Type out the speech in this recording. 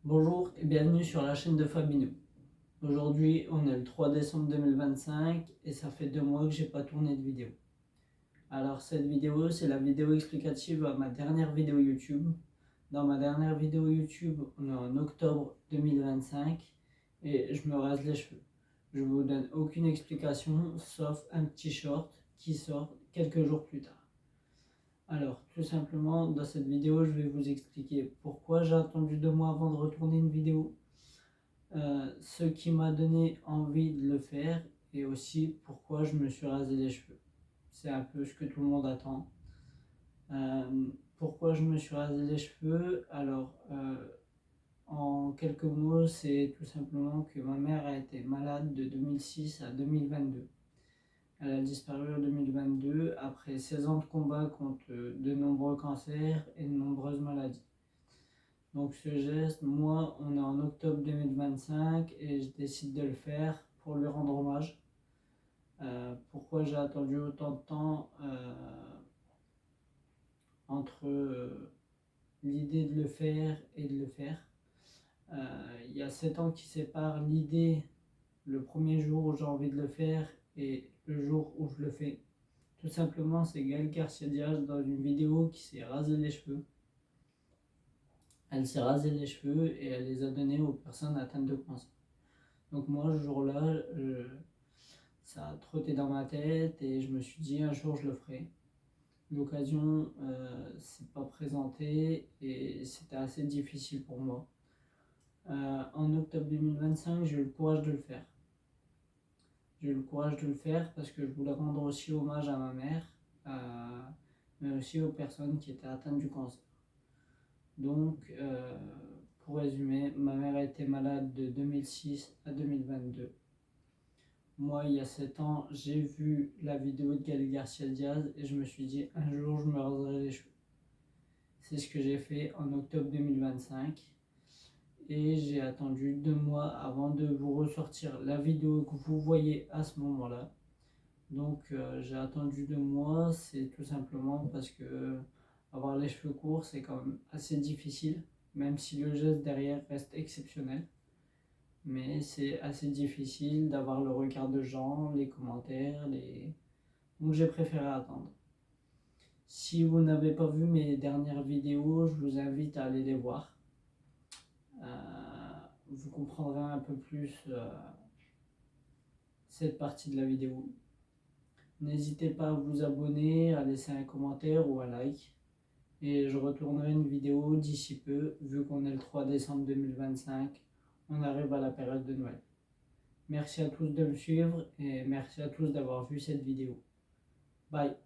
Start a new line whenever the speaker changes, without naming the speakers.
Bonjour et bienvenue sur la chaîne de Fabino. Aujourd'hui, on est le 3 décembre 2025 et ça fait 2 mois que j'ai pas tourné de vidéo. Alors cette vidéo, c'est la vidéo explicative à ma dernière vidéo YouTube. Dans ma dernière vidéo YouTube, on est en octobre 2025 et je me rase les cheveux. Je vous donne aucune explication sauf un petit short qui sort quelques jours plus tard. Alors, tout simplement, dans cette vidéo, je vais vous expliquer pourquoi j'ai attendu 2 mois avant de retourner une vidéo, ce qui m'a donné envie de le faire et aussi pourquoi je me suis rasé les cheveux. C'est un peu ce que tout le monde attend. Pourquoi je me suis rasé les cheveux? Alors, en quelques mots, c'est tout simplement que ma mère a été malade de 2006 à 2022. Elle a disparu en 2022 après 16 ans de combat contre de nombreux cancers et de nombreuses maladies. Donc ce geste, moi, on est en octobre 2025 et je décide de le faire pour lui rendre hommage. Pourquoi j'ai attendu autant de temps entre l'idée de le faire et de le faire? Il y a 7 ans qui séparent l'idée, le premier jour où j'ai envie de le faire et le jour où je le fais. Tout simplement, c'est Gaël Garcia Diaz dans une vidéo qui s'est rasé les cheveux. Elle s'est rasé les cheveux et elle les a donnés aux personnes atteintes de cancer. Donc moi, ce jour-là, ça a trotté dans ma tête et je me suis dit un jour je le ferai. L'occasion s'est pas présentée et c'était assez difficile pour moi. En octobre 2025, j'ai eu le courage de le faire. J'ai eu le courage de le faire parce que je voulais rendre aussi hommage à ma mère, mais aussi aux personnes qui étaient atteintes du cancer. Donc, pour résumer, ma mère a été malade de 2006 à 2022. Moi, il y a 7 ans, j'ai vu la vidéo de Gaël Garcia Diaz et je me suis dit, un jour, je me raserai les cheveux. C'est ce que j'ai fait en octobre 2025. Et j'ai attendu 2 mois avant de vous ressortir la vidéo que vous voyez à ce moment-là. Donc j'ai attendu 2 mois, c'est tout simplement parce que avoir les cheveux courts c'est quand même assez difficile, même si le geste derrière reste exceptionnel. Mais c'est assez difficile d'avoir le regard de gens, les commentaires, donc j'ai préféré attendre. Si vous n'avez pas vu mes dernières vidéos, je vous invite à aller les voir. Vous comprendrez un peu plus cette partie de la vidéo. N'hésitez pas à vous abonner, à laisser un commentaire ou un like. Et je retournerai une vidéo d'ici peu, vu qu'on est le 3 décembre 2025. On arrive à la période de Noël. Merci à tous de me suivre et merci à tous d'avoir vu cette vidéo. Bye.